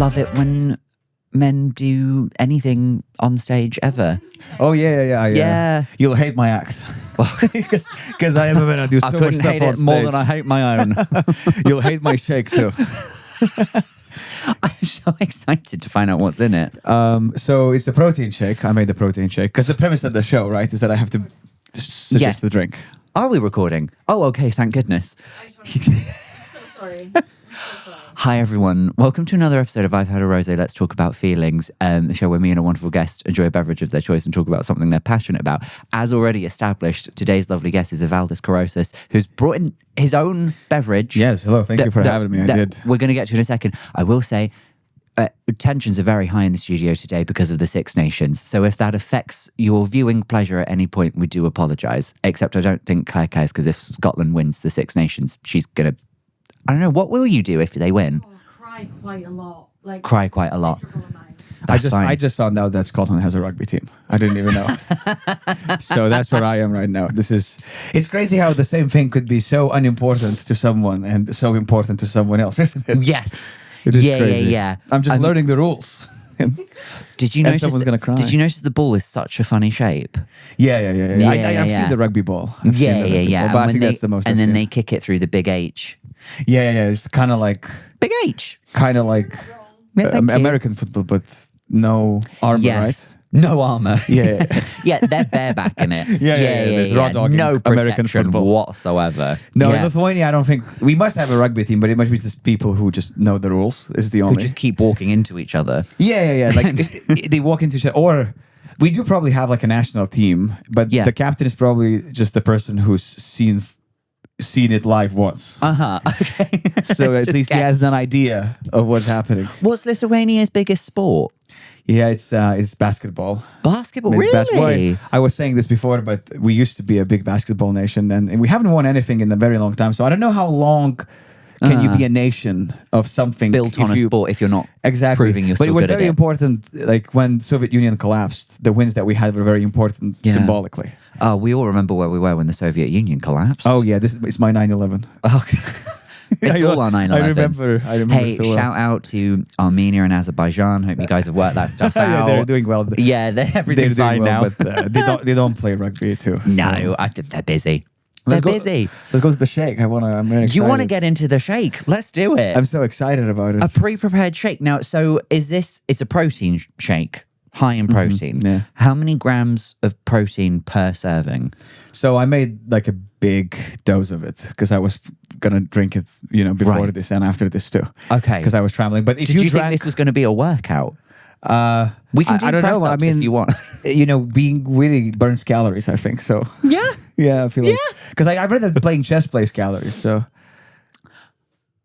love it when men do anything on stage ever. Oh yeah. You'll hate my act because I am gonna do so I much couldn't stuff hate on it stage. more than I hate my own. You'll hate my shake too. I'm so excited to find out what's in it. So it's a protein shake. I made the protein shake because the premise of the show, right, is that I have to suggest the drink. Are we recording? Oh, okay. Thank goodness. So sorry. Hi, everyone. Welcome to another episode of I've Had a Rosé, Let's Talk About Feelings, the show where me and a wonderful guest enjoy a beverage of their choice and talk about something they're passionate about. As already established, today's lovely guest is Evaldas Karosas, who's brought in his own beverage. Yes, hello. Thank you for having me. I did. We're going to get to in a second. I will say, tensions are very high in the studio today because of the Six Nations. So if that affects your viewing pleasure at any point, we do apologise. Except I don't think Claire cares, because if Scotland wins the Six Nations, she's going to... I don't know, what will you do if they win? Oh, cry quite a lot. Cry quite a lot. I just found out that Scotland has a rugby team. I didn't even know. So that's where I am right now. It's crazy how the same thing could be so unimportant to someone and so important to someone else, isn't it? Yes. It is crazy. Yeah. I'm just learning the rules. Did you notice? Someone's gonna cry. Did you notice the ball is such a funny shape? Yeah. I've seen the rugby ball. Yeah. But I think that's the most. And then they kick it through the big H. Yeah. It's kind of like Big H. kind of like American football, but no armor, right? No armor. Yeah. Yeah, they're barebacking it. Yeah. There's raw dogging no American protection football whatsoever. No, Yeah. in Lithuania, I don't think we must have a rugby team, but it must be just people who just know the rules. Is the only Who just keep walking into each other. Yeah. Like they walk into each other, or we do probably have like a national team, but the captain is probably just the person who's seen it live once. Okay. So at least he has an idea of what's happening. What's Lithuania's biggest sport? Yeah, it's basketball. Basketball, It's really? I was saying this before, but we used to be a big basketball nation, and we haven't won anything in a very long time. So I don't know how long can you be a nation of something Built on a sport if you're not proving you're but still it was good at very it. important, like when Soviet Union collapsed, the wins that we had were very important symbolically. We all remember where we were when the Soviet Union collapsed. Oh yeah, it's my 9/11. Okay. It's all our 9/11s. I remember. Hey, so well. shout out to Armenia and Azerbaijan. Hope you guys have worked that stuff out. Yeah, they're doing well. Yeah, everything's They're fine doing well, now. but they don't play rugby too. No, they're busy. They're busy. Let's go to the shake. I'm very excited. You want to get into the shake? Let's do it. I'm so excited about it. A pre-prepared shake. Now, so it's a protein shake, high in protein. yeah. How many grams of protein per serving? So I made like a big dose of it because I was gonna drink it, before Right. this and after this too. Okay. Because I was traveling. But if Did you think drank, this was going to be a workout? We can do I don't know. I press-ups mean, if you want. being really burns calories. I think so. Yeah. Yeah, I feel like because I've read that playing chess plays calories. So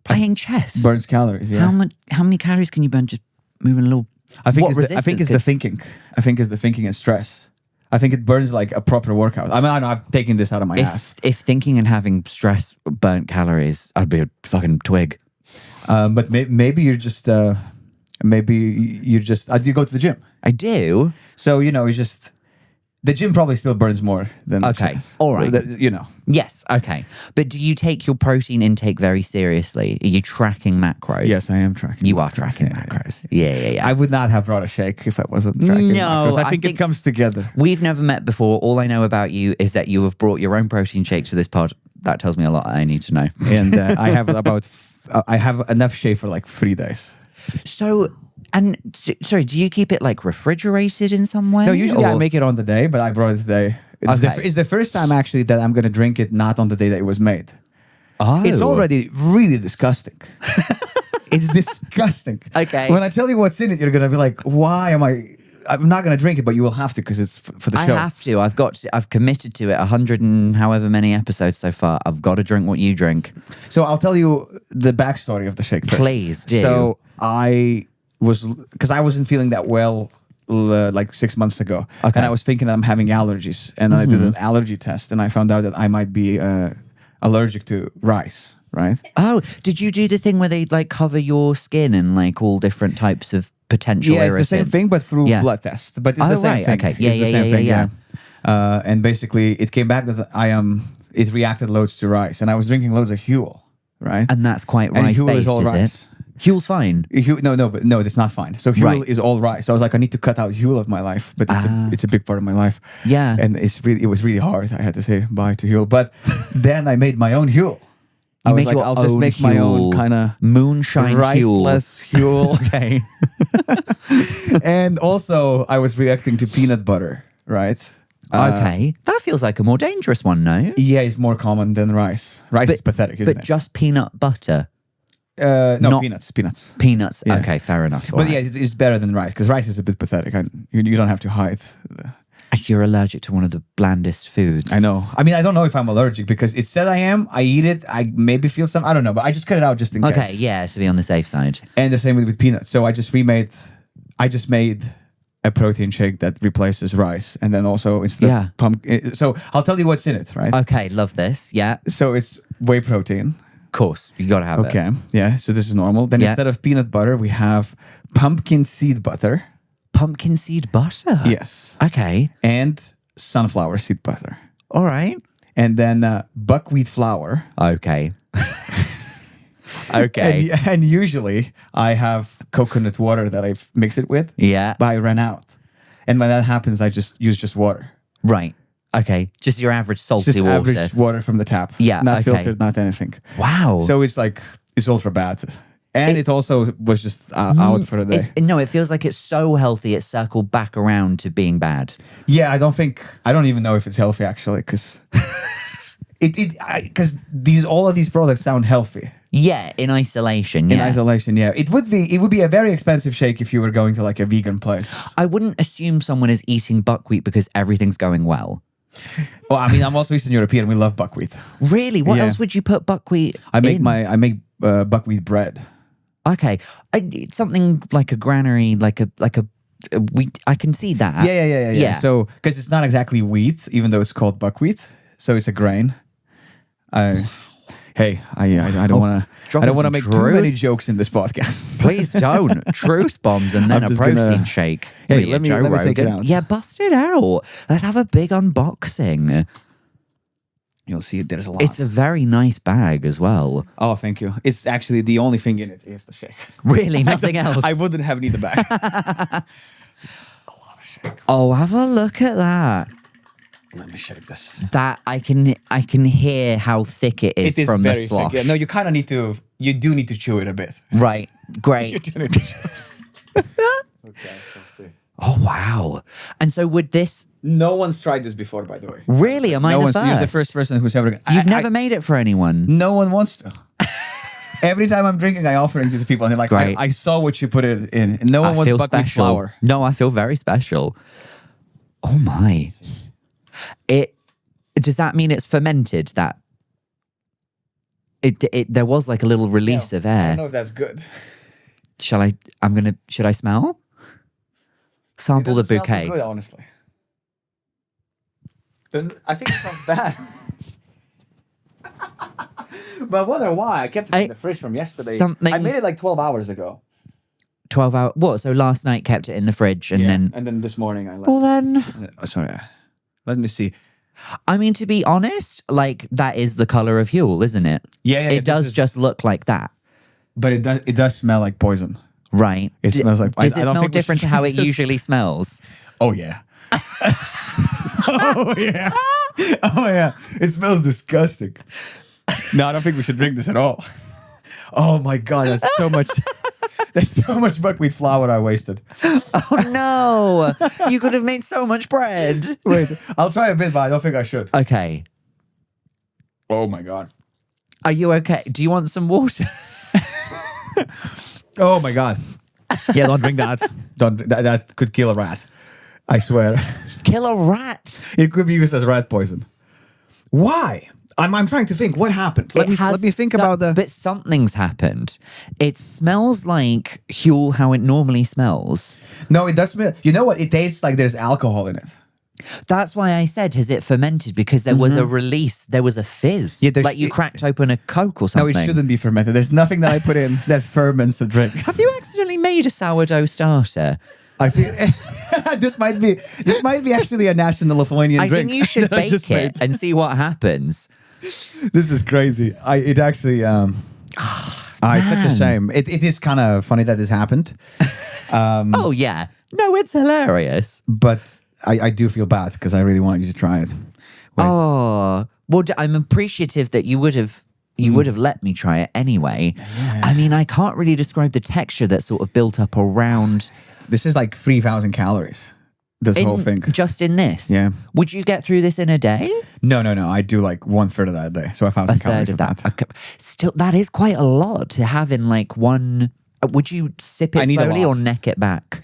Playing chess. burns calories. Yeah. How many calories can you burn just moving a little? I think what it's resistance the thinking. I think it's the thinking and stress. I think it burns like a proper workout. I mean, I know I've taken this out of my ass. If thinking and having stress burnt calories, I'd be a fucking twig. But maybe you're just. Do you go to the gym? I do. So it's just the gym probably still burns more than the Okay, chest. all right. Yes, okay. But do you take your protein intake very seriously? Are you tracking macros? Yes, I am tracking. You are macros, tracking yeah. macros. Yeah. I would not have brought a shake if I wasn't tracking macros. I think it comes together. We've never met before. All I know about you is that you have brought your own protein shake to this pod. That tells me a lot I need to know. And I have enough shake for like 3 days. So, sorry, do you keep it like refrigerated in some way? No, usually I or- make it on the day, but I brought it today. It's the first time actually that I'm going to drink it not on the day that it was made. Oh. It's already really disgusting. It's disgusting. Okay. When I tell you what's in it, you're going to be like, why am I... I'm not going to drink it, but you will have to because it's for the show. I have to. I've committed to it 100 and however many episodes so far. I've got to drink what you drink. So I'll tell you the backstory of the shake first. Please do. So because I wasn't feeling that well like 6 months ago. Okay. And I was thinking that I'm having allergies. And I did an allergy test and I found out that I might be allergic to rice, right? Oh, did you do the thing where they like cover your skin in like all different types of potential Yeah, it's irritants? the same thing, but through blood test. But it's the same right. thing. Okay. It's the same thing, yeah. And basically, it came back that it reacted loads to rice. And I was drinking loads of Huel, right? And that's quite And Huel rice-based, is all is rice. it? Hule's fine. No, it's not fine. So Huel is all rice. So I was like, I need to cut out Huel of my life, but it's a big part of my life. Yeah. And it was really hard. I had to say bye to Huel. But then I made my own Huel. I was like, I'll just make my own kind of moonshine riceless Huel. Okay. And also, I was reacting to peanut butter, right? Okay. That feels like a more dangerous one, no? Yeah, it's more common than rice. Rice is pathetic, isn't it? But just peanut butter. No, peanuts. Peanuts. Yeah. Okay, fair enough. But yeah, it's better than rice because rice is a bit pathetic. You don't have to hide. You're allergic to one of the blandest foods. I know. I mean, I don't know if I'm allergic because it said I am. I eat it. I maybe feel some. I don't know, but I just cut it out just in case. Okay, yeah, to be on the safe side. And the same with peanuts. So I just made a protein shake that replaces rice, and then also instead of pumpkin. So I'll tell you what's in it, right? Okay, love this. Yeah. So it's whey protein. Of course, you got to have it. Okay. Yeah. So this is normal. Then instead of peanut butter, we have pumpkin seed butter. Pumpkin seed butter? Yes. Okay. And sunflower seed butter. All right. And then buckwheat flour. Okay. Okay. And usually I have coconut water that I mix it with. Yeah. But I ran out. And when that happens, I just use water. Right. Okay. Just your average salty just water. Average water from the tap. Yeah. Not filtered, not anything. Wow. So it's ultra bad. And it also was just out for the day. It feels like it's so healthy. It's circled back around to being bad. Yeah, I don't even know if it's healthy actually, because all of these products sound healthy. Yeah, in isolation. Yeah. In isolation, yeah. It would be a very expensive shake if you were going to like a vegan place. I wouldn't assume someone is eating buckwheat because everything's going well. Well, I mean, I'm also Eastern European. We love buckwheat. Really? What else would you put buckwheat in? I make buckwheat bread. Okay, it's something like a granary, like a wheat. I can see that. Yeah. So, because it's not exactly wheat, even though it's called buckwheat, so it's a grain. I don't want to make too many jokes in this podcast. Please don't. Truth bombs and then a protein shake. Hey, let me take it out. Yeah, bust it out. Let's have a big unboxing. You'll see there's a lot. It's a very nice bag as well. Oh, thank you. It's actually the only thing in it is the shake. Really? Nothing else? I wouldn't have needed the bag. A lot of shake. Oh, have a look at that. Let me shake this. That I can hear how thick it is from the slosh. Thick. Yeah, no, you kind of need to. You do need to chew it a bit. Right. Great. You do need to chew. Okay, let's see. Oh wow! And so would this? No one's tried this before, by the way. Really? Am I the first? You're the first person who's ever. You've never made it for anyone. No one wants to. Every time I'm drinking, I offer it to people, and they're like, I saw what you put it in. And no one wants buckwheat flour. No, I feel very special. Oh my! Does that mean it's fermented? That there was like a little release of air. I don't know if that's good. Should I smell? Sample the bouquet. Good, honestly. I think it smells bad. But I wonder why. I kept it in the fridge from yesterday. I made it like 12 hours ago. 12 hours? What? So last night kept it in the fridge and then... And then this morning I left. Well then... Sorry. Let me see. I mean, to be honest, like that is the color of Huel, isn't it? Yeah. It does just look like that. But it does smell like poison. Right. It smells like... Does it smell different to how it usually smells? Oh, yeah. Oh, yeah. Oh, yeah. It smells disgusting. No, I don't think we should drink this at all. Oh, my God. That's so much... That's so much buckwheat flour I wasted. Oh, no. You could have made so much bread. Wait, I'll try a bit, but I don't think I should. Okay. Oh, my God. Are you okay? Do you want some water? Oh my God! Yeah, don't drink that. That could kill a rat. I swear. Kill a rat. It could be used as rat poison. Why? I'm trying to think. What happened? Let me think about the. But something's happened. It smells like Huel how it normally smells. No, it does smell. You know what? It tastes like there's alcohol in it. That's why I said, has it fermented? Because there was a release, there was a fizz. Yeah, like you cracked open a Coke or something. No, it shouldn't be fermented. There's nothing that I put in that ferments the drink. Have you accidentally made a sourdough starter? I feel this might be actually a national Lithuanian drink. I think you should bake it and see what happens. This is crazy. I It's such a shame. It is kind of funny that this happened. Oh, yeah. No, it's hilarious. But I do feel bad because I really wanted you to try it. Oh, well, I'm appreciative that you would have let me try it anyway. Yeah. I mean, I can't really describe the texture that's sort of built up around. This is like 3,000 calories. This whole thing. Just in this? Yeah. Would you get through this in a day? No. I do like 1/3 of that a day. So 1,000 A calories third of that. Still, that is quite a lot to have in like one. Would you sip it slowly or neck it back?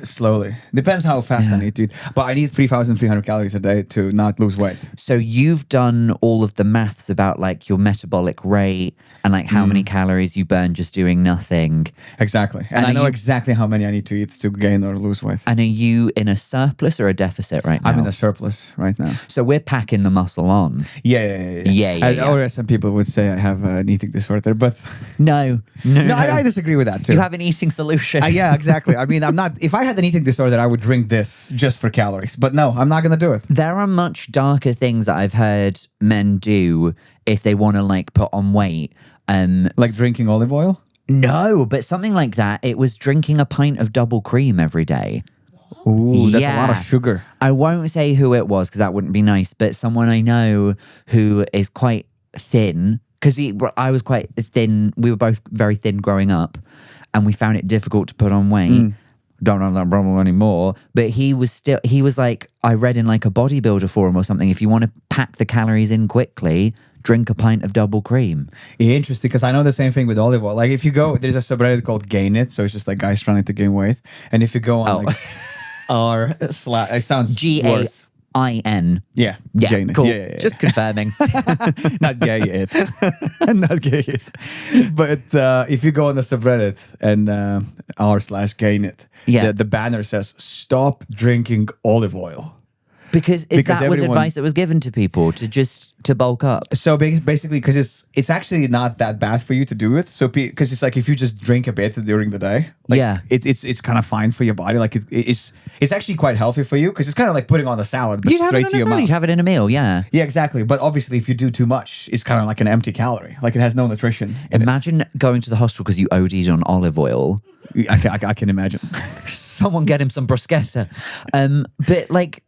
Slowly. Depends how fast I need to eat. But I need 3,300 calories a day to not lose weight. So you've done all of the maths about like your metabolic rate and like how many calories you burn just doing nothing. Exactly. And I know exactly how many I need to eat to gain or lose weight. And are you in a surplus or a deficit right now? I'm in a surplus right now. So we're packing the muscle on. Yeah. Or some people would say I have an eating disorder, but No. I disagree with that too. You have an eating solution. Yeah, exactly. I mean, I'm not. If I had an eating disorder, I would drink this just for calories. But no, I'm not gonna do it. There are much darker things that I've heard men do if they want to like put on weight. Like drinking olive oil? No, but something like that. It was drinking a pint of double cream every day. Ooh, that's a lot of sugar. I won't say who it was because that wouldn't be nice, but someone I know who is quite thin, because I was quite thin. We were both very thin growing up, and we found it difficult to put on weight. Don't have that problem anymore. But he was like, I read in like a bodybuilder forum or something, if you want to pack the calories in quickly, drink a pint of double cream. Yeah, interesting, because I know the same thing with olive oil. Like if you go, there's a subreddit called Gain It, so it's just like guys trying to gain weight. And if you go on like it sounds worse. GAIN. Yeah, Yeah, cool. Yeah. Just confirming. Not gay it. Not gay it. But if you go on the subreddit and r/gain it, the banner says, stop drinking olive oil. Because that was advice that was given to people to bulk up. So basically, because it's actually not that bad for you to do it. So because it's like if you just drink a bit during the day, like it's kind of fine for your body. Like it's actually quite healthy for you because it's kind of like putting on a salad, but straight to your mouth. You have it in a meal, yeah. Yeah, exactly. But obviously, if you do too much, it's kind of like an empty calorie. Like it has no nutrition. Imagine going to the hospital because you OD'd on olive oil. I can imagine. Someone get him some bruschetta. But like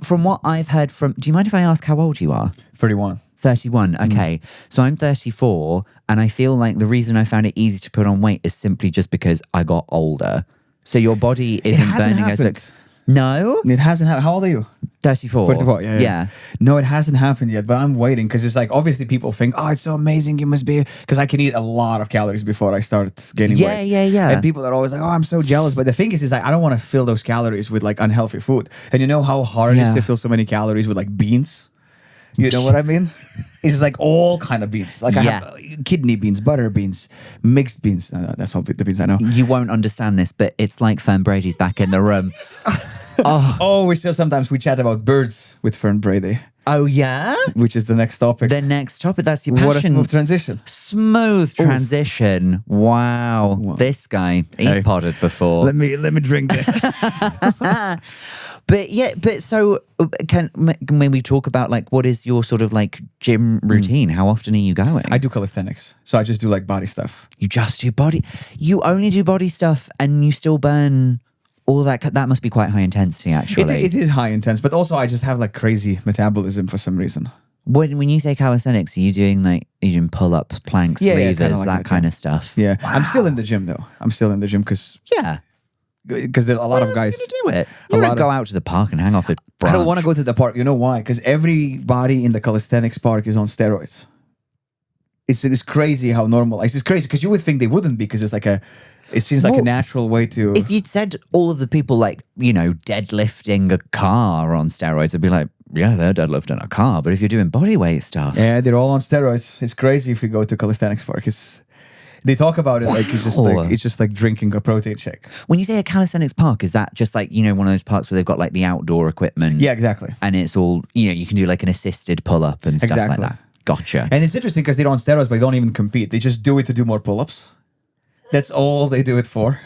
from what I've heard from. Do you mind if I ask how old you are? 31. 31. Okay, so I'm 34, and I feel like the reason I found it easy to put on weight is simply just because I got older. So your body isn't burning as much. No, it hasn't happened. How old are you? 34. 34, yeah. No, it hasn't happened yet, but I'm waiting because it's like, obviously people think, oh, it's so amazing, you must be, because I can eat a lot of calories before I start gaining weight. Yeah. And people are always like, oh, I'm so jealous. But the thing is like, I don't want to fill those calories with like unhealthy food. And you know how hard it is to fill so many calories with like beans? You know what I mean? It's like all kind of beans. Like I have kidney beans, butter beans, mixed beans. That's all the beans I know. You won't understand this, but it's like Fern Brady's back in the room. We still sometimes we chat about birds with Fern Brady. Oh yeah? Which is the next topic. The next topic, that's your passion. What a smooth transition. Smooth transition. Wow. This guy, he's potted before. Let me drink this. But so can we talk about like what is your sort of like gym routine? How often are you going? I do calisthenics. So I just do like body stuff. You just do body? You only do body stuff and you still burn all that? That must be quite high intensity actually. It is high intense, but also I just have like crazy metabolism for some reason. When you say calisthenics, are you doing pull-ups, planks, levers, that kind of stuff? Yeah. Wow. I'm still in the gym though. Because there's a lot of guys. You do it. You don't go out to the park and hang off the branch. I don't want to go to the park. You know why? Because everybody in the calisthenics park is on steroids. It's crazy how normalized. It's crazy because you would think they wouldn't because it's like it seems like a natural way to. If you'd said all of the people like, deadlifting a car on steroids, I'd be like, yeah, they're deadlifting a car. But if you're doing body weight stuff. Yeah, they're all on steroids. It's crazy if you go to calisthenics park. They talk about it like it's just like drinking a protein shake. When you say a calisthenics park, is that just like, one of those parks where they've got like the outdoor equipment? Yeah, exactly. And it's all, you can do like an assisted pull-up and stuff like that. Gotcha. And it's interesting because they're on steroids, but they don't even compete. They just do it to do more pull-ups. That's all they do it for.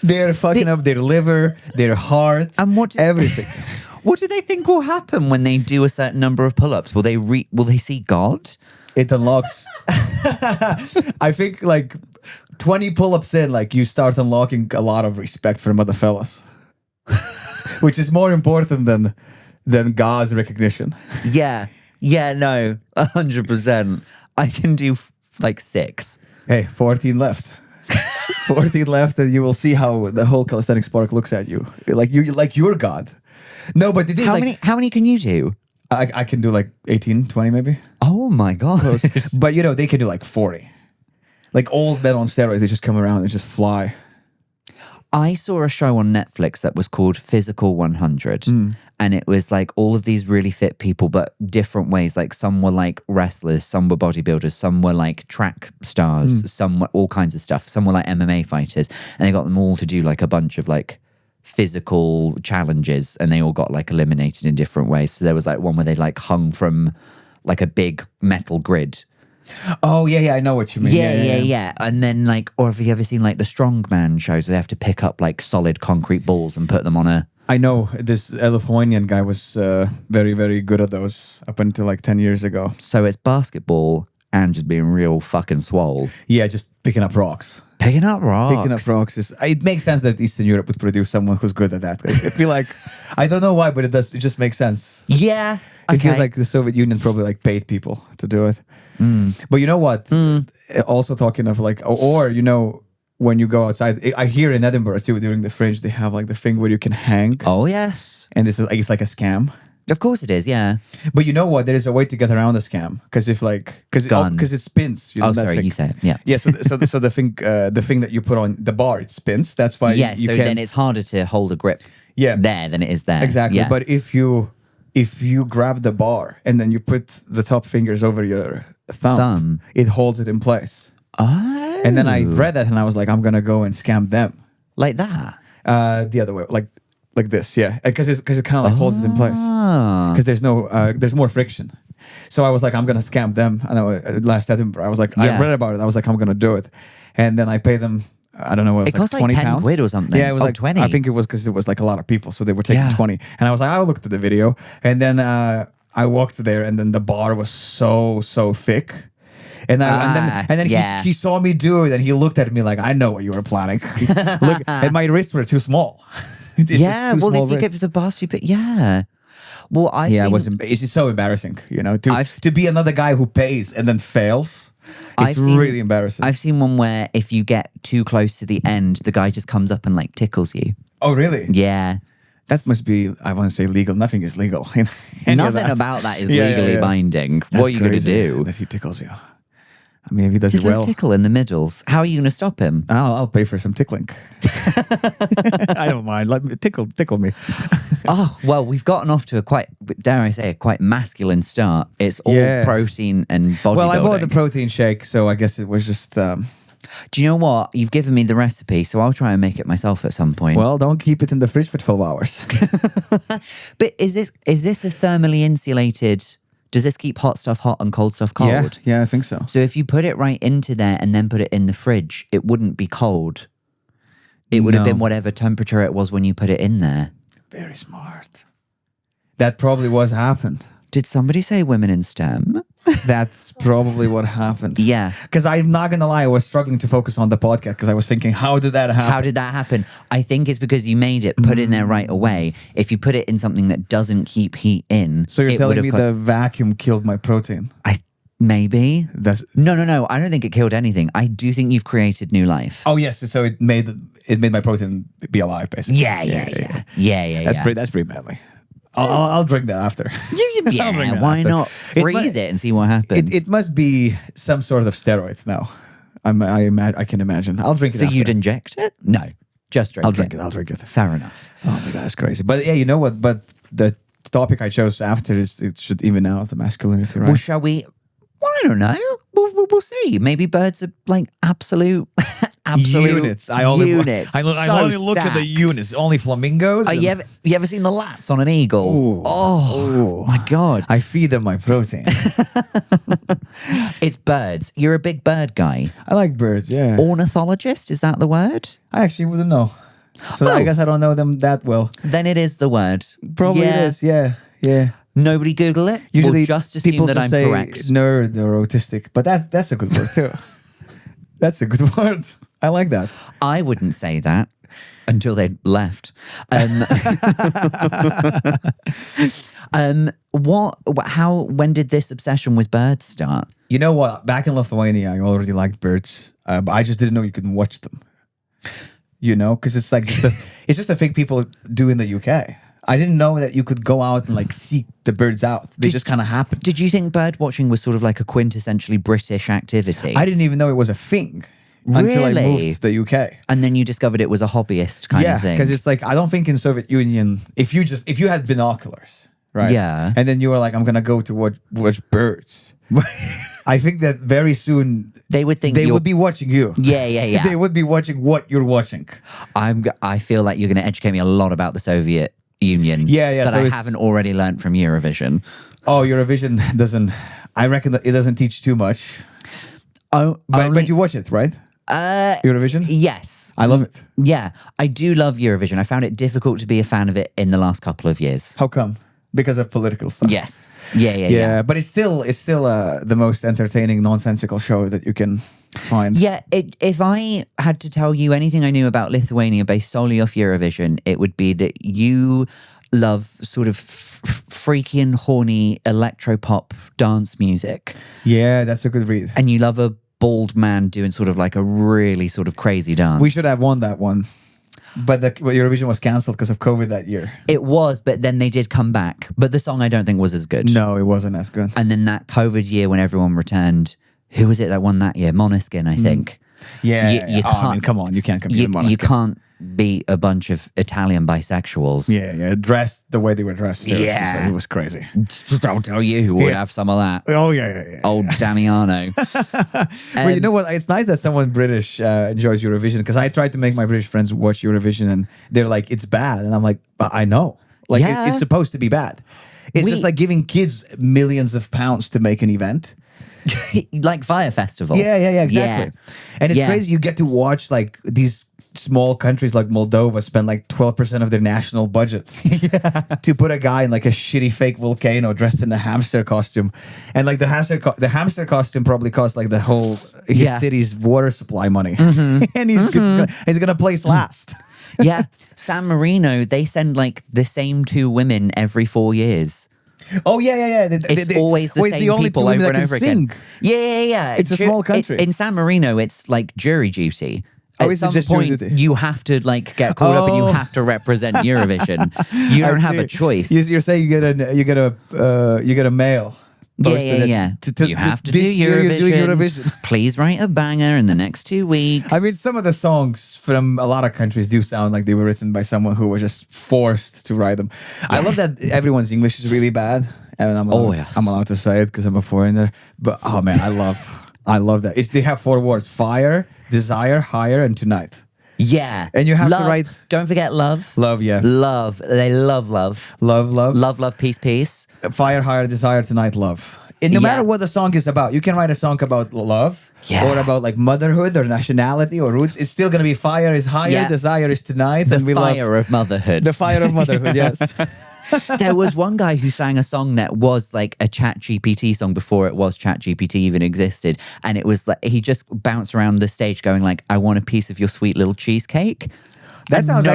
They're fucking up their liver, their heart, and everything. What do they think will happen when they do a certain number of pull-ups? Will they see God? it unlocks. I think like 20 pull-ups in, like you start unlocking a lot of respect from other fellas, which is more important than God's recognition. Yeah, no, 100%. I can do like 6. Hey, 14 left. 14 left, and you will see how the whole calisthenics park looks at you. Like you're God. No, but it is How many can you do? I can do like 18, 20 maybe. Oh my god. But they can do like 40. Like old men on steroids, they just come around and just fly. I saw a show on Netflix that was called Physical 100. And it was like all of these really fit people, but different ways. Like some were like wrestlers, some were bodybuilders, some were like track stars, some were all kinds of stuff. Some were like MMA fighters. And they got them all to do like a bunch of like physical challenges, and they all got like eliminated in different ways. So there was like one where they like hung from like a big metal grid. Oh yeah, I know what you mean. Yeah. And then like, or have you ever seen like the strongman shows where they have to pick up like solid concrete balls and put them on a... I know this Lithuanian guy was very, very good at those up until like 10 years ago. So it's basketball and just being real fucking swole. Yeah, just picking up rocks. Picking up rocks. Picking up rocks is... It makes sense that Eastern Europe would produce someone who's good at that. I feel like... I don't know why, but it does. It just makes sense. Yeah. It feels like the Soviet Union probably like paid people to do it. But you know what? Also talking of like... Or when you go outside... I hear in Edinburgh too, during the Fringe, they have like the thing where you can hang. Oh, yes. And this is it's like a scam. Of course it is, yeah. But you know what? There is a way to get around the scam because because it spins. You say it. Yeah. Yeah. So the thing that you put on the bar, it spins. That's why. Yeah. So then it's harder to hold a grip. Yeah. There than it is there. Exactly. Yeah. But if you grab the bar and then you put the top fingers over your thumb, it holds it in place. Oh. And then I read that and I was like, I'm gonna go and scam them. Like that. The other way, like this, yeah, because it kind of like holds it in place because there's more friction. So I was like, I'm gonna scam them. And last Edinburgh, I was like, I read about it. I was like, I'm gonna do it, and then I pay them. I don't know. It cost like 20 10 pounds. quid or something. Yeah, it was like 20. I think it was because it was like a lot of people, so they were taking 20. And I was like, I looked at the video, and then I walked there, and then the bar was so thick. And then he saw me do it, and he looked at me like, I know what you were planning. Look, and my wrists were too small. If you get to the bar, Well, it's so embarrassing, to be another guy who pays and then fails. It's really embarrassing. I've seen one where if you get too close to the end, the guy just comes up and like tickles you. Oh, really? Yeah. That must be, I want to say legal. Nothing is legal. Nothing about that is legally binding. What are you going to do? That he tickles you. I mean, if he does just it well. Tickle in the middles. How are you going to stop him? I'll pay for some tickling. I don't mind. Let me tickle me. Oh, well, we've gotten off to a quite masculine start. It's all protein and bodybuilding. Well, I bought the protein shake, so I guess it was just... Do you know what? You've given me the recipe, so I'll try and make it myself at some point. Well, don't keep it in the fridge for 12 hours. But is this a thermally insulated... Does this keep hot stuff hot and cold stuff cold? Yeah, I think so. So if you put it right into there and then put it in the fridge, it wouldn't be cold. It would have been whatever temperature it was when you put it in there. Very smart. That probably what happened. Did somebody say women in STEM? That's probably what happened. Yeah. Because I'm not going to lie, I was struggling to focus on the podcast because I was thinking, how did that happen? I think it's because you made it, put in there right away. If you put it in something that doesn't keep heat in... So you're telling me the vacuum killed my protein? Maybe. No. I don't think it killed anything. I do think you've created new life. Oh, yes. So it made my protein be alive, basically. Yeah. That's pretty manly. I'll drink that after. Why not freeze it and see what happens? It must be some sort of steroid now. I can imagine. I'll drink it So after. you'd inject it? No, just drink it. I'll drink it. Fair enough. Oh my God, that's crazy. But yeah, you know what? But the topic I chose after is it should even out the masculinity, right? Well, shall we? Well, I don't know. We'll see. Maybe birds are like absolute units. I only look stacked. at the units. Only flamingos. You ever seen the lats on an eagle? Ooh. Oh my God! I feed them my protein. It's birds. You're a big bird guy. I like birds. Yeah. Ornithologist, is that the word? I actually wouldn't know. So I guess I don't know them that well. Then it is the word. Probably it is. Yeah. Nobody Google it. Usually, We'll just assume people that just I'm say correct. nerd or autistic, but that's a good word too. That's a good word. I like that. I wouldn't say that until they left. When did this obsession with birds start? You know what? Back in Lithuania, I already liked birds, but I just didn't know you could watch them. You know, because it's like it's just a thing people do in the UK. I didn't know that you could go out and like seek the birds out. They just kind of happen. Did you think bird watching was sort of like a quintessentially British activity? I didn't even know it was a thing until I Really? moved to the UK. And then you discovered it was a hobbyist kind of thing. because it's like I don't think in Soviet Union if you had binoculars, right? Yeah. and then you were like, I'm gonna go to watch birds. I think that very soon They would think they you're- would be watching you. Yeah. They would be watching what you're watching. I feel like you're going to educate me a lot about the Soviet Union. Yeah, That so I it's- haven't already learned from Eurovision. Oh, Eurovision doesn't. I reckon that it doesn't teach too much. Oh, But you watch it, right? Eurovision. yes. I love it. Yeah, I do love Eurovision. I found it difficult to be a fan of it in the last couple of years. How come? Because of political stuff. Yes. Yeah. But it's still the most entertaining, nonsensical show that you can find. Yeah, if I had to tell you anything I knew about Lithuania based solely off Eurovision, it would be that you love sort of freaky and horny electropop dance music. Yeah, that's a good read. And you love a bald man doing sort of like a really sort of crazy dance. We should have won that one. But Eurovision was cancelled because of COVID that year. It was, but then they did come back. But the song I don't think was as good. No, it wasn't as good. And then that COVID year when everyone returned, who was it that won that year? Måneskin, I think. Yeah, You Oh, I mean, come on, you can't compete with Måneskin. You can't beat a bunch of Italian bisexuals. Yeah, dressed the way they were dressed. Yeah. It was crazy. I'll tell you who would Yeah. have some of that. Oh, yeah. Old Damiano. Well, you know what? It's nice that someone British enjoys Eurovision because I tried to make my British friends watch Eurovision and they're like, it's bad. And I'm like, but I know. Like, Yeah. it's supposed to be bad. It's just like giving kids millions of pounds to make an event. Like Fire Festival. Yeah, exactly. And it's Yeah. crazy. You get to watch like these small countries like Moldova spend like 12% of their national budget to put a guy in like a shitty fake volcano dressed in a hamster costume. And like the hamster costume probably cost like the whole his city's water supply money. And he's gonna place last. Yeah. San Marino, they send like the same two women every 4 years. Oh yeah. It's always the same only people two women over that and can over again. sing. Yeah. It's a small country. In San Marino, it's like jury duty. At is it some just jury point, duty? you have to like get caught up and you Oh. have to represent Eurovision. You don't have a choice. You're saying you get a mail. posted Yeah. that You have to do this year you're doing Eurovision. Please write a banger in the next 2 weeks. I mean, some of the songs from a lot of countries do sound like they were written by someone who was just forced to write them. I love that everyone's English is really bad, and I'm allowed to say it because I'm a foreigner. But oh man, I love that. They have 4 words: fire, desire, higher, and tonight. Yeah. And you have to Love. write- Don't forget love. Love, yeah. Love. They love love. Love, Peace, peace. fire, higher, desire, tonight, love. And no Yeah. matter what the song is about, you can write a song about love Yeah. or about like motherhood or nationality or roots. It's still gonna be fire is higher, Yeah. desire is tonight, The and we love fire of motherhood. the fire of motherhood. Yes. There was one guy who sang a song that was like a Chat GPT song before it was Chat GPT even existed. And it was like, he just bounced around the stage going like, I want a piece of your sweet little cheesecake. That And sounds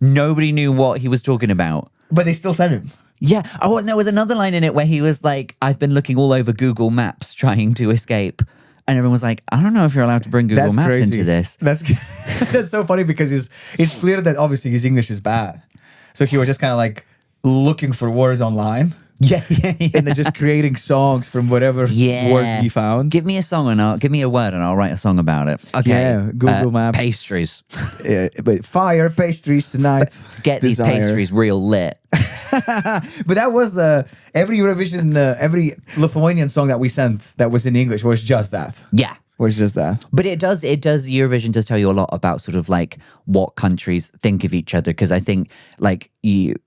nobody knew what he was talking about. But they still send him. Yeah. Oh, and there was another line in it where he was like, I've been looking all over Google Maps trying to escape. And everyone was like, I don't know if you're allowed to bring Google That's Maps crazy. into this. That's so funny because it's clear that obviously his English is bad. So if you were just kind of like looking for words online Yeah. and then just creating songs from whatever words he found. Give me a song and give me a word and I'll write a song about it. Okay. Yeah, Google Maps. Pastries. But fire, pastries tonight. Get these desire. pastries real lit. But that was every Eurovision, every Lithuanian song that we sent that was in English was just that. Yeah. was just that. But Eurovision does tell you a lot about sort of like what countries think of each other, because I think like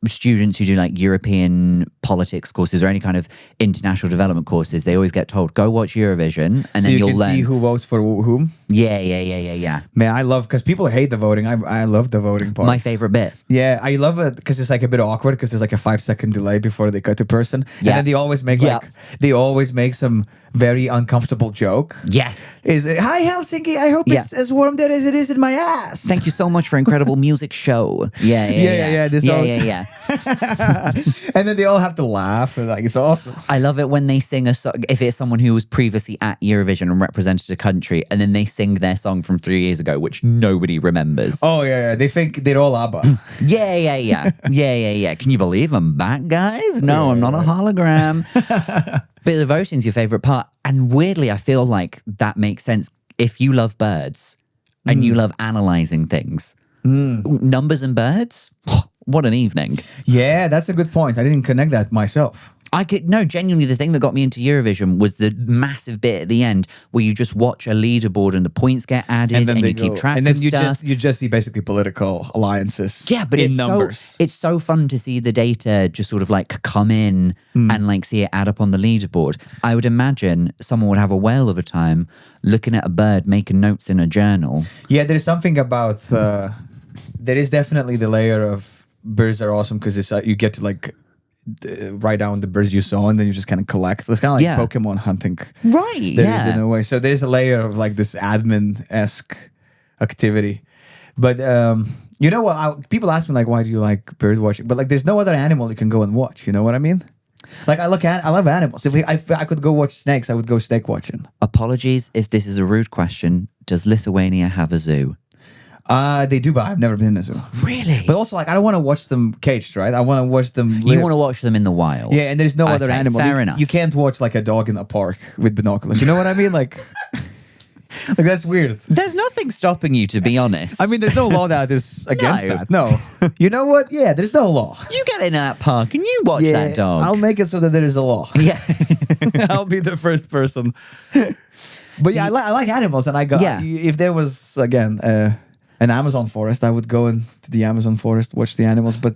students who do like European politics courses or any kind of international development courses, they always get told, go watch Eurovision and then you'll learn. See who votes for whom. Yeah. Man, I love, because people hate the voting. I love the voting part. My favorite bit. Yeah, I love it because it's like a bit awkward because there's like a 5-second delay before they cut to person. And then they always make some very uncomfortable joke. Yes. Is it, hi Helsinki, I hope it's as warm there as it is in my ass. Thank you so much for incredible music show. Yeah. And then they all have to laugh. And like, it's awesome. I love it when they sing a song, if it's someone who was previously at Eurovision and represented a country, and then they sing their song from 3 years ago, which nobody remembers. Oh, yeah. They think they're all ABBA. Yeah. Can you believe I'm back, guys? No, I'm not a hologram. But the voting's your favorite part. And weirdly, I feel like that makes sense if you love birds and you love analyzing things. Numbers and birds? What an evening. Yeah, that's a good point. I didn't connect that myself. Genuinely, the thing that got me into Eurovision was the massive bit at the end where you just watch a leaderboard and the points get added and you keep track of stuff. And then you just see basically political alliances. Yeah, but in numbers. It's so fun to see the data just sort of like come in and like see it add up on the leaderboard. I would imagine someone would have a whale of a time looking at a bird, making notes in a journal. Yeah, there's something about there is definitely the layer of birds are awesome because it's you get to like write down the birds you saw and then you just kind of collect. So it's kind of like Pokemon hunting. Right, In a way. So there's a layer of like this admin-esque activity. But you know what? People ask me like, why do you like bird watching? But like there's no other animal you can go and watch. You know what I mean? Like I love animals. If I could go watch snakes, I would go snake watching. Apologies if this is a rude question. Does Lithuania have a zoo? They do, but I've never been in a zoo. Really? But also, like, I don't want to watch them caged, right? I want to watch them live. You want to watch them in the wild. Yeah, and there's no other animal. Fair enough. You can't watch, like, a dog in a park with binoculars. You know what I mean? Like that's weird. There's nothing stopping you, to be honest. I mean, there's no law that is against that. No. You know what? Yeah, there's no law. You get in that park and you watch that dog. I'll make it so that there is a law. Yeah. I'll be the first person. But I like animals, and if there was, again... an Amazon forest, I would go into the Amazon forest, watch the animals, but...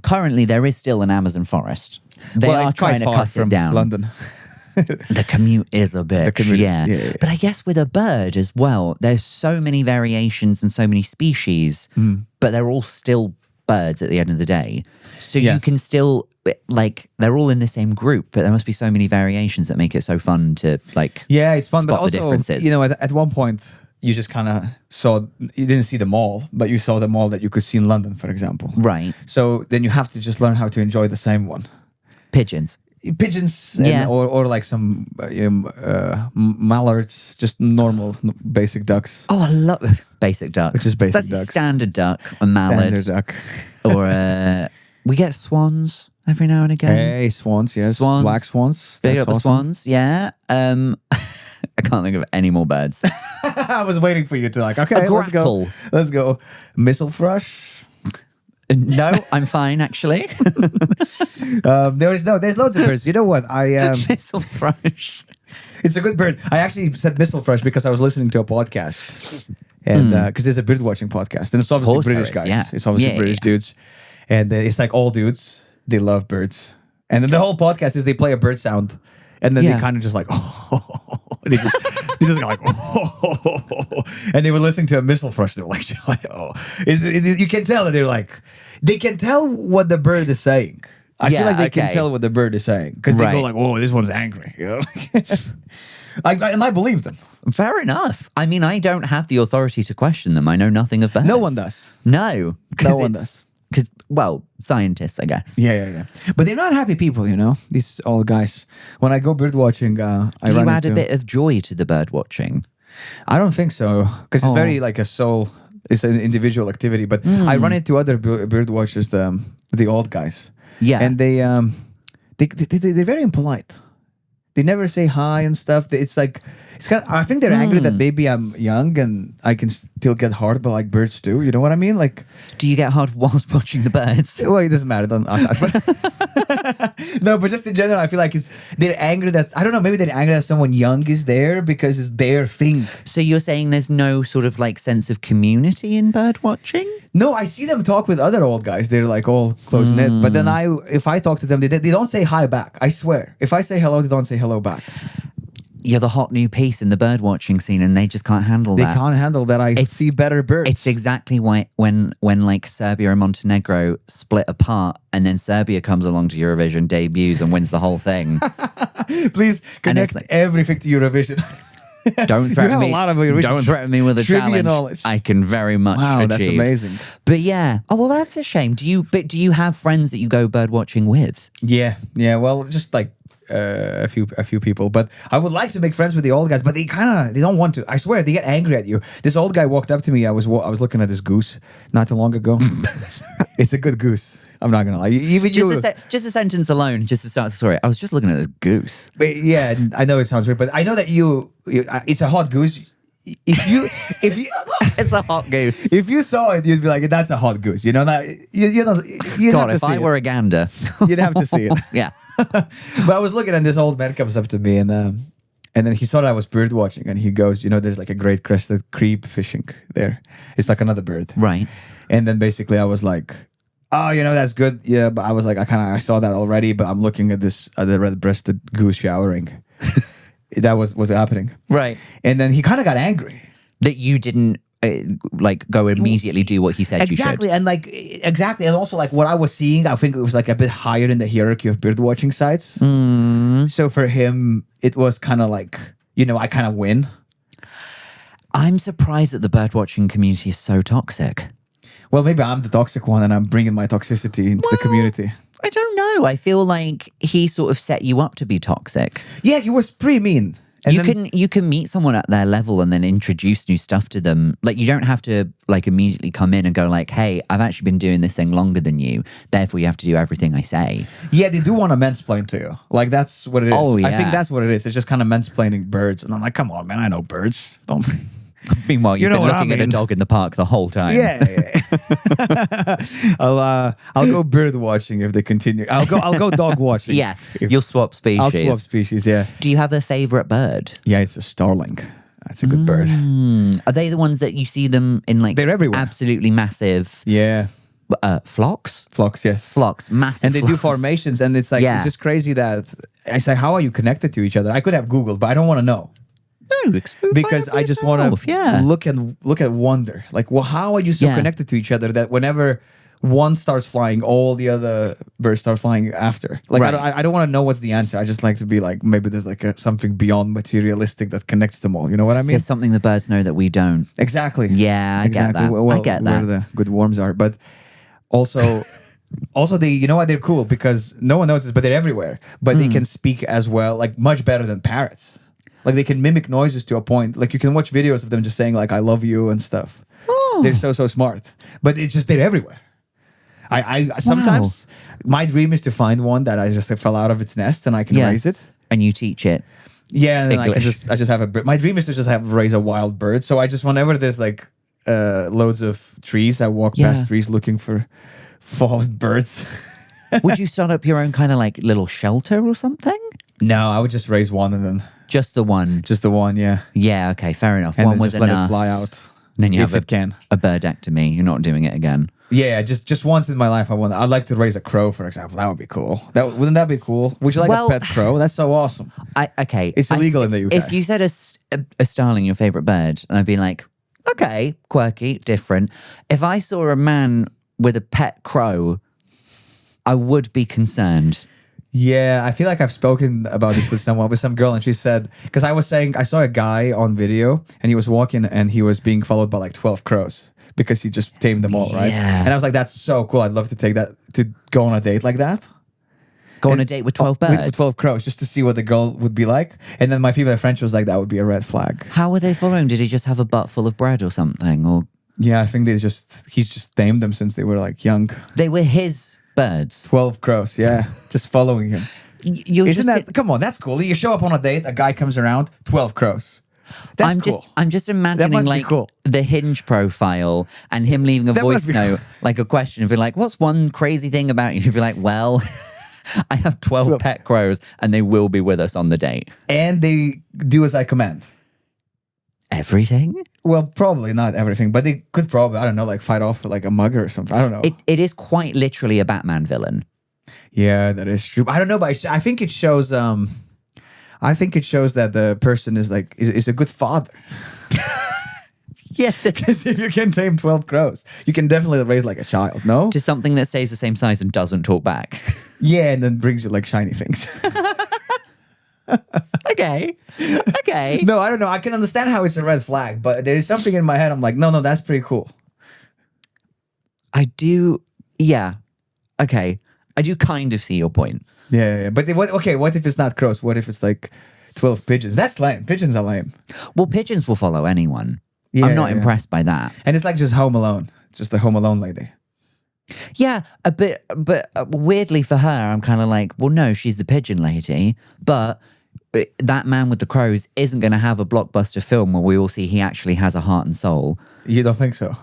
Currently, there is still an Amazon forest. They are trying to cut it down. London. The commute is a bitch, yeah. But I guess with a bird as well, there's so many variations and so many species, but they're all still birds at the end of the day. So you can still, like, they're all in the same group, but there must be so many variations that make it so fun to, like, it's fun, spot but also, the differences. You know, at one point... You just kind of you didn't see them all, but you saw them all that you could see in London, for example. Right. So then you have to just learn how to enjoy the same one. Pigeons, or like some mallards, just normal basic ducks. Oh, I love basic duck. Which is basic That's ducks. Standard duck, a mallard. Standard duck. Or we get swans every now and again. Hey, swans, yes. Swans. Black swans. Big up the swans, yeah. I can't think of any more birds. I was waiting for you to like, okay, let's go. Let's go. Missile thrush. No, I'm fine actually. There's loads of birds. You know what? Missile thrush. It's a good bird. I actually said missile thrush because I was listening to a podcast, and because there's a bird watching podcast, and it's obviously British guys. Yeah. It's obviously British dudes, and it's like all dudes. They love birds, and then the whole podcast is they play a bird sound, and then they kind of just like they just go like and they were listening to a missile thrush. They were like, you can tell that they can tell what the bird is saying. I feel like they can tell what the bird is saying because they go like, "Oh, this one's angry," you know. I believe them. Fair enough. I mean, I don't have the authority to question them. I know nothing of birds. No one does. No one does. Because, well, scientists, I guess. Yeah. But they're not happy people, you know, these old guys. When I go bird watching, Do you add a bit of joy to the bird watching? I don't think so. Because it's very like a soul, it's an individual activity. But I run into other bird watchers, the old guys. Yeah. And they're very impolite. They never say hi and stuff. It's like, it's kind of, I think they're angry that maybe I'm young and I can still get hard, but like birds do. You know what I mean? Like, do you get hard whilst watching the birds? Well, it doesn't matter. No, but just in general, I feel like they're angry that, I don't know, maybe they're angry that someone young is there because it's their thing. So you're saying there's no sort of like sense of community in bird watching? No, I see them talk with other old guys. They're like all close knit. But then if I talk to them, they don't say hi back. I swear. If I say hello, they don't say hello back. You're the hot new piece in the bird watching scene, and they just can't handle that. They can't handle that. I see better birds. It's exactly why when like Serbia and Montenegro split apart, and then Serbia comes along to Eurovision, debuts, and wins the whole thing. Please connect everything to Eurovision. Don't threaten me. A lot of Eurovision. Don't threaten me with a challenge. Knowledge. I can very much achieve. That's amazing. But yeah, oh well, that's a shame. Do you have friends that you go bird watching with? Yeah. Well, just like a few people, but I would like to make friends with the old guys, but they don't want to. I swear, they get angry at you. This old guy walked up to me. I was looking at this goose not too long ago. It's a good goose. I'm not gonna lie. Just a sentence alone, just to start the story. I was just looking at this goose. But yeah, I know it sounds weird, but I know that it's a hot goose. If you It's a hot goose. If you saw it, you'd be like, "That's a hot goose." You know that. God, if I were a gander, you'd have to see it. Yeah. But I was looking, and this old man comes up to me, and then he saw that I was bird watching, and he goes, "There's like a great crested creep fishing there. It's like another bird, right?" And then basically I was like, "Oh, that's good, yeah." But I was like, I saw that already, but I'm looking at the red-breasted goose showering. That was happening, right? And then he kind of got angry that you didn't go immediately do what he said exactly. You should. And exactly, and also like what I was seeing, I think it was like a bit higher in the hierarchy of bird watching sites. So for him, it was kind of like, I kind of win. I'm surprised that the bird watching community is so toxic. Well, maybe I'm the toxic one, and I'm bringing my toxicity into the community. I don't know. I feel like he sort of set you up to be toxic. Yeah, he was pretty mean. And you can meet someone at their level and then introduce new stuff to them. Like, you don't have to immediately come in and go like, "Hey, I've actually been doing this thing longer than you. Therefore, you have to do everything I say." Yeah, they do want to mansplain to you. Like, that's what it is. Oh, yeah. I think that's what it is. It's just kind of mansplaining birds, and I'm like, come on, man, I know birds. Don't. Meanwhile, you've been looking at a dog in the park the whole time. Yeah. I'll go bird watching if they continue. I'll go dog watching. Yeah, you'll swap species. I'll swap species. Yeah. Do you have a favorite bird? Yeah, it's a starling. That's a good bird. Are they the ones that you see them in They're everywhere. Absolutely massive? Yeah. Flocks? Flocks, yes. Flocks, massive. And they do formations, and it's like it's just crazy that I say, how are you connected to each other? I could have Googled, but I don't want to know. No, because I just want to look at wonder. Like, well, how are you so connected to each other that whenever one starts flying, all the other birds start flying after? Like, right. I don't want to know what's the answer. I just like to be like, maybe there's like something beyond materialistic that connects them all. You know what I mean? There's something the birds know that we don't. Exactly. Yeah, I get that. Well, I get that. Where the good worms are, but also. Also, they're cool because no one knows this, but they're everywhere. But they can speak as well, like much better than parrots. Like, they can mimic noises to a point. Like, you can watch videos of them just saying like, "I love you" and stuff. Oh. They're so smart. But it's just, they're everywhere. I sometimes my dream is to find one that I just fell out of its nest and I can raise it. And you teach it. Yeah, and then I just have my dream is to just raise a wild bird. So I just, whenever there's like loads of trees, I walk past trees looking for fallen birds. Would you start up your own kind of like little shelter or something? No, I would just raise one and then just the one. Just the one, yeah. Yeah, okay, fair enough. And one was just enough. Let it fly out. And then you have a birdectomy. You're not doing it again. Yeah, just once in my life I'd like to raise a crow, for example. That would be cool. Wouldn't that be cool? Would you like a pet crow? That's so awesome. It's illegal in the UK. If you said a starling your favorite bird, and I'd be like, okay, quirky, different. If I saw a man with a pet crow, I would be concerned. Yeah, I feel like I've spoken about this with some girl, and she said, because I was saying, I saw a guy on video, and he was walking, and he was being followed by like 12 crows, because he just tamed them all, right? Yeah. And I was like, that's so cool. I'd love to take that, to go on a date like that. Go on a date with 12 birds? With 12 crows, just to see what the girl would be like. And then my female friend was like, that would be a red flag. How were they following? Did he just have a butt full of bread or something? Or yeah, I think he's just tamed them since they were like young. They were his birds. 12 crows, yeah, just following him. Come on, that's cool. You show up on a date, a guy comes around, 12 crows. That's cool. I'm just imagining like the Hinge profile and him leaving a voice note, like a question, and be like, "What's one crazy thing about you?" He'd be like, "Well, I have 12 pet crows and they will be with us on the date. And they do as I command. Everything? Well, probably not everything, but they could probably, I don't know, like fight off like a mugger or something. I don't know. It is quite literally a Batman villain. Yeah, that is true. I don't know, but I think it shows. I think it shows that the person is like is a good father. Yes. Because if you can tame 12 crows, you can definitely raise like a child. No, To something that stays the same size and doesn't talk back. yeah, and then brings you like shiny things. Okay. No, I don't know. I can understand how it's a red flag, but there is something in my head. I'm like, no, that's pretty cool. I do. Yeah. Okay. I do kind of see your point. Yeah. But what if it's not crows? What if it's like 12 pigeons? That's lame. Pigeons are lame. Well, pigeons will follow anyone. Yeah, I'm not impressed by that. And it's like just Home Alone. Just the Home Alone lady. Yeah, a bit, but weirdly for her, I'm kind of like, well, no, she's the pigeon lady, but that man with the crows isn't going to have a blockbuster film where we all see he actually has a heart and soul. You don't think so?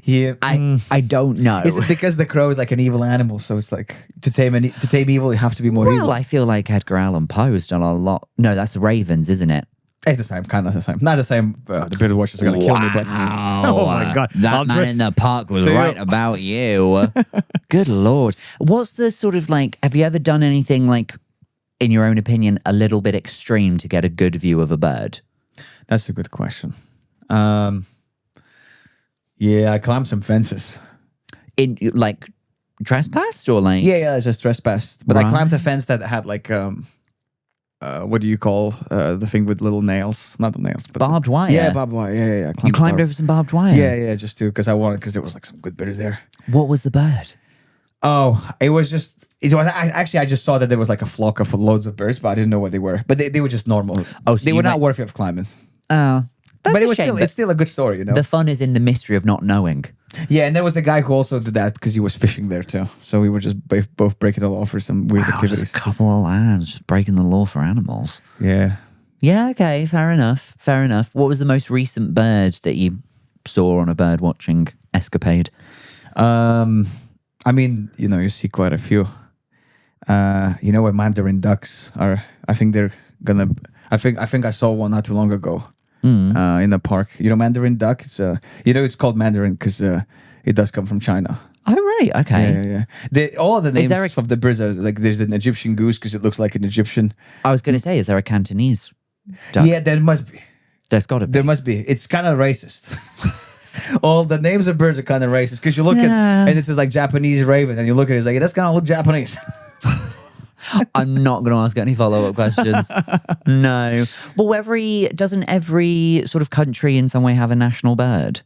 Yeah, I don't know. Is it because the crow is like an evil animal? So it's like to tame evil, you have to be more evil. Well, I feel like Edgar Allan Poe's done a lot. No, that's the Ravens, isn't it? It's the same, kind of the same. Not the same. The birdwatchers are going to kill me, but oh my god, that man in the park was right about you. Good lord, what's the sort of like? Have you ever done anything like, in your own opinion, a little bit extreme to get a good view of a bird? That's a good question. Yeah, I climbed some fences. In like trespassed or like? Yeah, it's just trespassed. But Right. I climbed a fence that had like what do you call the thing with little nails? Not the nails, but Barbed wire. Yeah, barbed wire. Yeah. You climbed over some barbed wire. Yeah, just because there was like some good birds there. What was the bird? Oh, it was just. I just saw that there was like a flock of loads of birds, but I didn't know what they were. But they were just normal. Oh, so they you were not might- worthy of climbing. Oh, that's But a shame. it's still a good story, you know. The fun is in the mystery of not knowing. Yeah, and there was a guy who also did that because he was fishing there too. So we were just both breaking the law for some weird Wow, activities. just a couple of lads just breaking the law for animals. Yeah. Yeah, okay, fair enough. What was the most recent bird that you saw on a bird watching escapade? I mean, you see quite a few. What mandarin ducks are? I think they're gonna. I think I saw one not too long ago. In the park. Mandarin duck. It's it's called mandarin because it does come from China. Oh right, okay. Yeah. All the names there of the birds are like. There's an Egyptian goose because it looks like an Egyptian. I was going to say, is there a Cantonese duck? Yeah, there must be. There's got to be. There must be. It's kind of racist. All the names of birds are kind of racist because you look at and it says like Japanese raven and you look at it, it's like that's kind of look Japanese. I'm not going to ask any follow-up questions. No. Well, doesn't every sort of country in some way have a national bird?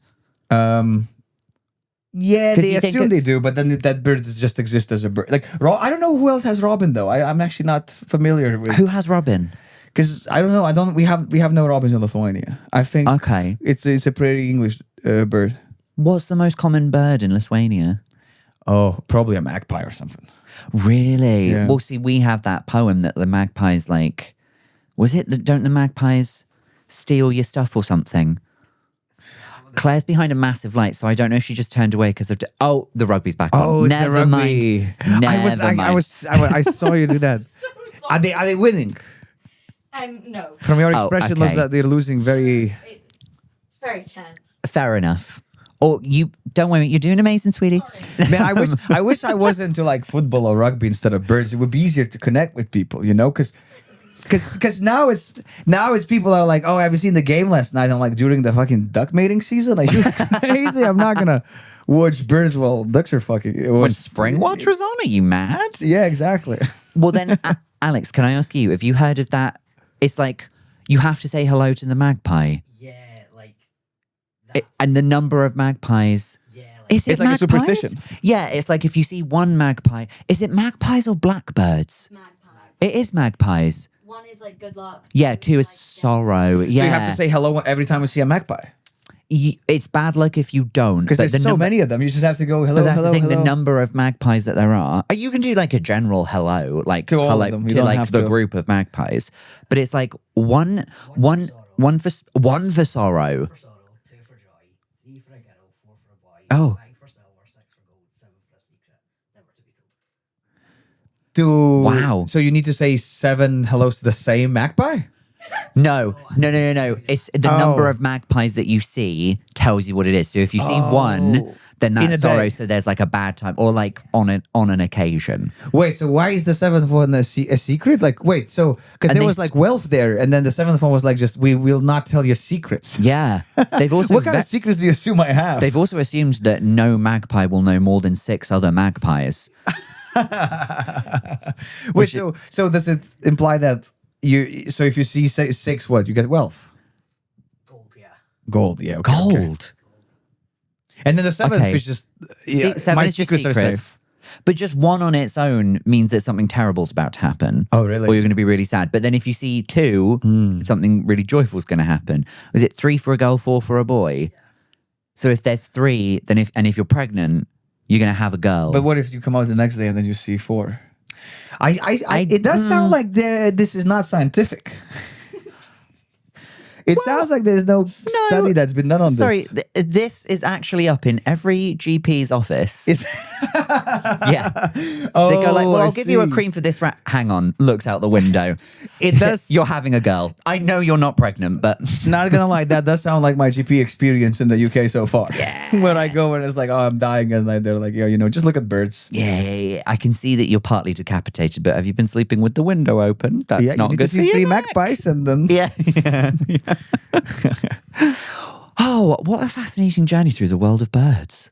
Yeah, they assume they do, but then that bird just exists as a bird. Like, I don't know who else has robin though. I'm actually not familiar with. Who has robin? Because I don't know. We have no robins in Lithuania. I think. Okay. It's a pretty English bird. What's the most common bird in Lithuania? Oh, probably a magpie or something. Really? Yeah. Well, see, we have that poem that the magpies like. Don't the magpies steal your stuff or something? Claire's behind a massive light, so I don't know if she just turned away because of. The rugby's back on. Oh, it's Never the rugby. mind. Never mind. I saw you do that. Are they winning? No. From your expression, looks okay. that they're losing very. It's very tense. Fair enough. Or you don't worry, you're doing amazing, sweetie. Man, I wish I was into like football or rugby instead of birds. It would be easier to connect with people, because now it's people are like, oh, have you seen the game last night? I'm like, during the fucking duck mating season, are you crazy? I'm not gonna watch birds while ducks are fucking. When Spring Watcher's on, are you mad? Yeah, exactly. Well then, Alex, can I ask you, have you heard of that? It's like you have to say hello to the magpie. Yeah, like And the number of magpies. yeah, like Is it It's like a magpies? superstition. Yeah, it's like if you see one magpie, is it magpies or blackbirds? Magpies. It is magpies. One is like good luck. Yeah, two is like, sorrow. Yeah. So you have to say hello every time you see a magpie. It's bad luck if you don't. Because but there's so many of them. You just have to go hello, But that's hello, the thing, hello. the number of magpies that there are. You can do like a general hello, like To all of hello them. You to don't like have the to. group of magpies. But it's like one for sorrow. for sorrow, two for joy, three for a girl, four for a boy, Oh. five for silver, six for gold, seven for a secret, never to be told. to Wow. So you need to say 7 hellos to the same magpie? No. It's the number of magpies that you see tells you what it is. So if you see one, then In a that's day. sorrow. So there's like a bad time, or like on an occasion. Wait, so why is the 7th one a secret? Like, wait, so because And there they was like wealth there, and then the 7th one was like just we will not tell you secrets. Yeah, they've also What kind of secrets do you assume I have? they've also assumed that no magpie will know more than 6 other magpies. Wait, so does it imply that you? So if you see 6, what you get wealth? Gold, yeah. Gold, yeah, okay, okay. Gold. And then the 7th Okay. is just yeah, 7 my is just secrets are secrets. safe. But just 1 on its own means that something terrible's about to happen. Oh, really? Or you're going to be really sad. But then if you see 2, something really joyful is going to happen. Is it 3 for a girl, 4 for a boy? So if there's 3, then if you're pregnant, you're going to have a girl. But what if you come out the next day and then you see 4? It does sound like this is not scientific. It sounds like there's no study that's been done on Sorry, this. this is actually up in every GP's office. Yeah. They go like, well, I'll give you a cream for this rat. Hang on, looks out the window. It does. You're having a girl. I know you're not pregnant, but Not gonna lie, that does sound like my GP experience in the UK so far. Yeah. Where I go and it's like, oh, I'm dying, and like, they're like, yeah, just look at birds. yeah, I can see that you're partly decapitated, but have you been sleeping with the window open? That's Yeah, not you need good to for see your 3 neck. magpies, and then Yeah. Oh, what a fascinating journey through the world of birds.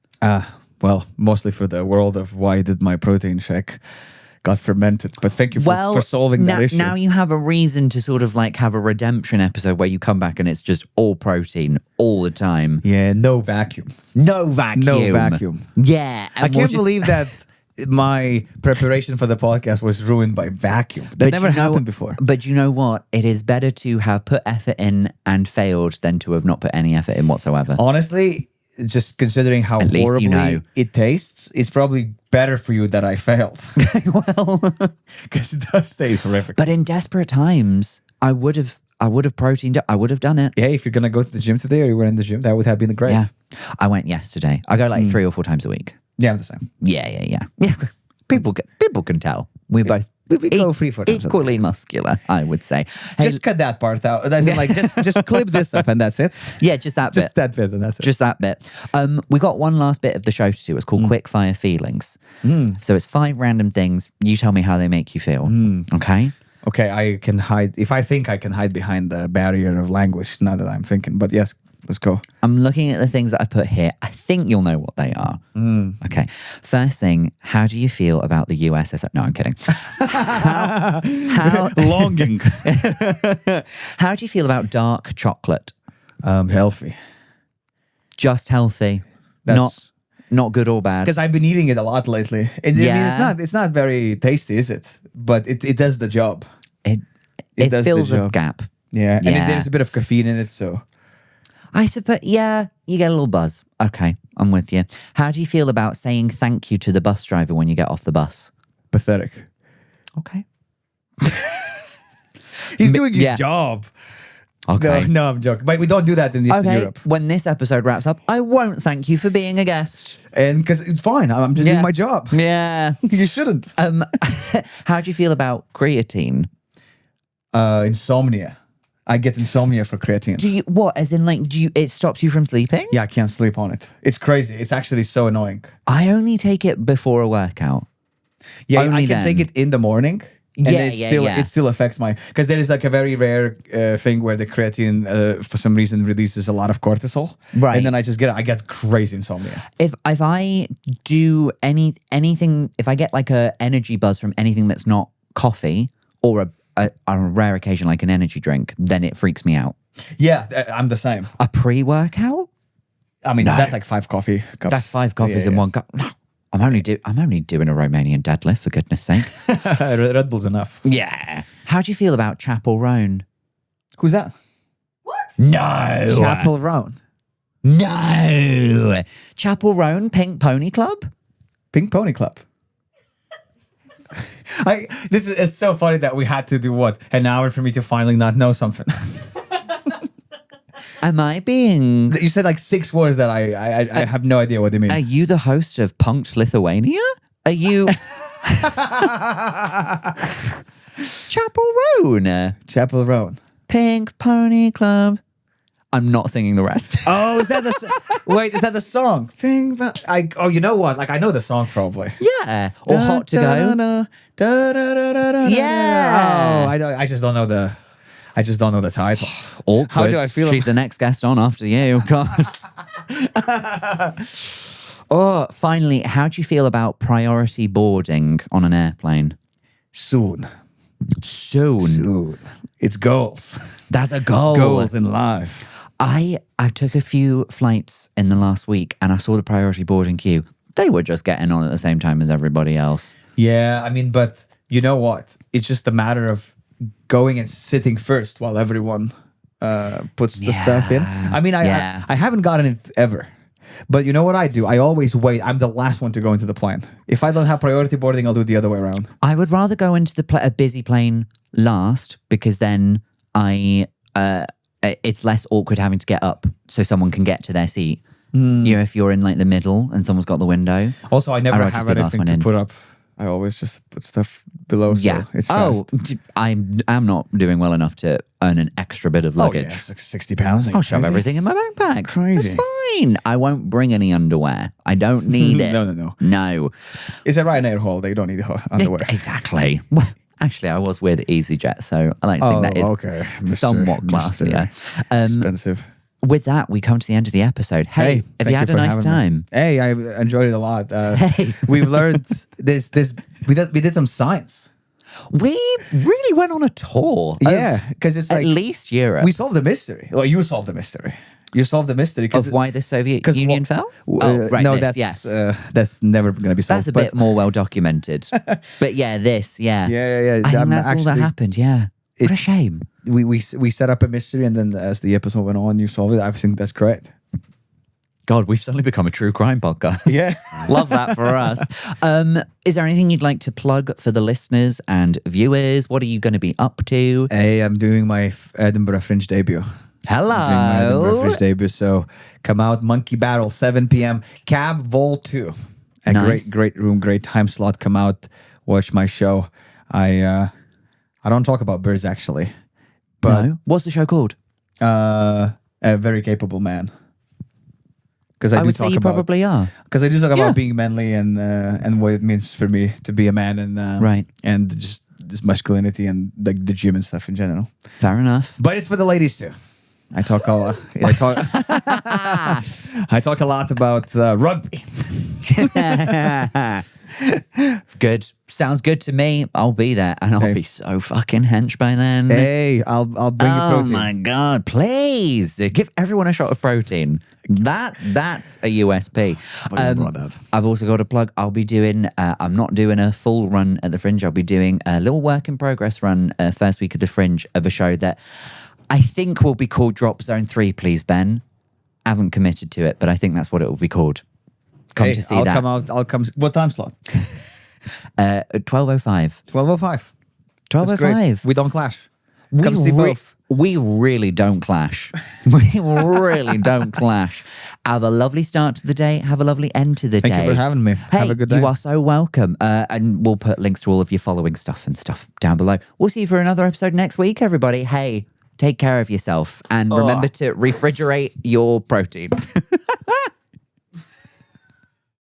well, mostly for the world of why did my protein shake got fermented. But thank you for solving that issue. Now you have a reason to sort of like have a redemption episode where you come back and it's just all protein all the time. Yeah, no vacuum. No vacuum. No vacuum. Yeah. I can't believe that my preparation for the podcast was ruined by vacuum. That never happened before. But you know what? It is better to have put effort in and failed than to have not put any effort in whatsoever. Honestly, just considering how At least horribly you know. it tastes, it's probably better for you that I failed. Well, Because it does taste horrific. but in desperate times, I would have proteined it. I would have done it. Yeah, if you're going to go to the gym today or you were in the gym, that would have been great. Yeah. I went yesterday. I go like 3 or 4 times a week. Yeah, I'm the same. Yeah. People can tell. We both We go 3-4 times a equally muscular, I would say. Hey, Just cut that part out. That's like just clip this up and that's it. yeah, just that bit. Just that bit and that's it. Just that bit. We got one last bit of the show to do. It's called Quick Fire Feelings. So it's 5 random things. You tell me how they make you feel. Okay? Okay, I can hide. If I think I can hide behind the barrier of language, not that I'm thinking. But yes, let's go. I'm looking at the things that I've put here. I think you'll know what they are. Okay. First thing, how do you feel about the USSR? No, I'm kidding. How Longing. how do you feel about dark chocolate? Healthy. Just healthy. That's Not good or bad. because I've been eating it a lot lately. I mean, Yeah. it's not very tasty, is it? But it does the job. It does the fills a job. gap. Yeah, and Yeah. there's a bit of caffeine in it, so I suppose, yeah, you get a little buzz. Okay, I'm with you. How do you feel about saying thank you to the bus driver when you get off the bus? pathetic. Okay. He's doing his yeah. job. Okay. No, I'm joking. But we don't do that in Eastern Okay, Europe. when this episode wraps up, I won't thank you for being a guest. And because it's fine. I'm just Yeah. doing my job. Yeah. You shouldn't. How do you feel about creatine? Insomnia. I get insomnia for creatine. Do you, what, as in like, it stops you from sleeping? Yeah, I can't sleep on it. It's crazy. It's actually so annoying. I only take it before a workout. Yeah, Only I can take then. it in the morning. And Yeah, it still affects my, because there is like a very rare thing where the creatine for some reason releases a lot of cortisol. Right. And then I get crazy insomnia. If I do anything, if I get like a energy buzz from anything that's not coffee or a rare occasion like an energy drink, then it freaks me out. Yeah, I'm the same. A pre-workout? I mean, that's like 5 coffee cups. That's 5 coffees in one cup. No, I'm only doing a Romanian deadlift, for goodness sake. Red Bull's enough. Yeah. How do you feel about Chapel Roan? Who's that? What? No. Chapel Roan. No. Chapel Roan Pink Pony Club? Pink Pony Club. It's so funny that we had to do what? An hour for me to finally not know something. Am I being... You said like 6 words that I have no idea what they mean. Are you the host of Punked Lithuania? Are you... Chapel Roan. Chapel Roan. Pink Pony Club. I'm not singing the rest. Oh, is that wait, is that the song? You know what? Like, I know the song probably. Yeah. Or Hot to Go. Yeah. Oh, I just don't know the title. Awkward. How do I feel? She's the next guest on after you. God. Oh, finally, how do you feel about priority boarding on an airplane? Soon. It's goals. That's a goal. Goals in life. I took a few flights in the last week and I saw the priority boarding queue. They were just getting on at the same time as everybody else. Yeah, I mean, but you know what? It's just a matter of going and sitting first while everyone puts the stuff in. I mean, I haven't gotten it ever. But you know what I do? I always wait. I'm the last one to go into the plane. If I don't have priority boarding, I'll do it the other way around. I would rather go into a busy plane last because then it's less awkward having to get up so someone can get to their seat. You know, if you're in like the middle and someone's got the window. Also, I never have anything to put up. I always just put stuff below. So it's fast. I'm not doing well enough to earn an extra bit of luggage. Oh, yeah, it's like 60 pounds. I'll shove everything in my backpack. Crazy. It's fine. I won't bring any underwear. I don't need it. No. Is it Ryanair holiday? You don't need underwear. Exactly. Well, actually, I was with EasyJet, so I like to think that is somewhat classier. Expensive. With that, we come to the end of the episode. Hey, have you had a nice time? Hey, I enjoyed it a lot. We've learned this. We did some science. We really went on a tour. Yeah, because it's at like least Europe. We solved the mystery. Well, you solved the mystery. You solved the mystery of why the Soviet Union fell. Right. No, that's never going to be solved. That's a bit more well documented. But yeah, this. Yeah. I think that's all that happened. Yeah. What a shame. We set up a mystery, and then as the episode went on, you solved it. I think that's correct. God, we've suddenly become a true crime podcast. Yeah. Love that for us. Is there anything you'd like to plug for the listeners and viewers? What are you going to be up to? Hey, I'm doing my Edinburgh Fringe debut. Hello. I'm doing my Edinburgh Fringe debut. So come out, Monkey Battle, 7 p.m. Cab Vol 2. A great room, great time slot. Come out, watch my show. I don't talk about birds actually. But no? What's the show called? A Very Capable Man. Because I would say you probably are. Because I do talk about being manly and what it means for me to be a man and just this masculinity and the gym and stuff in general. Fair enough. But it's for the ladies too. I talk a lot about rugby. Good. Sounds good to me. I'll be there and I'll be so fucking hench by then. Hey, I'll bring you protein. Oh my God, please. Give everyone a shot of protein. That's a USP. I've also got a plug. I'll be doing, I'm not doing a full run at the Fringe. I'll be doing a little work in progress run first week of the Fringe of a show that I think will be called Drop Zone 3, please, Ben. I haven't committed to it, but I think that's what it will be called. Come to see that. I'll come. What time slot? 12:05. 12:05. 12:05. We don't clash. Come see both. We really don't clash. We really don't clash. Have a lovely start to the day. Have a lovely end to the day. Thank you for having me. Hey, have a good day. You are so welcome. And we'll put links to all of your following stuff and stuff down below. We'll see you for another episode next week, everybody. Hey, take care of yourself and remember to refrigerate your protein.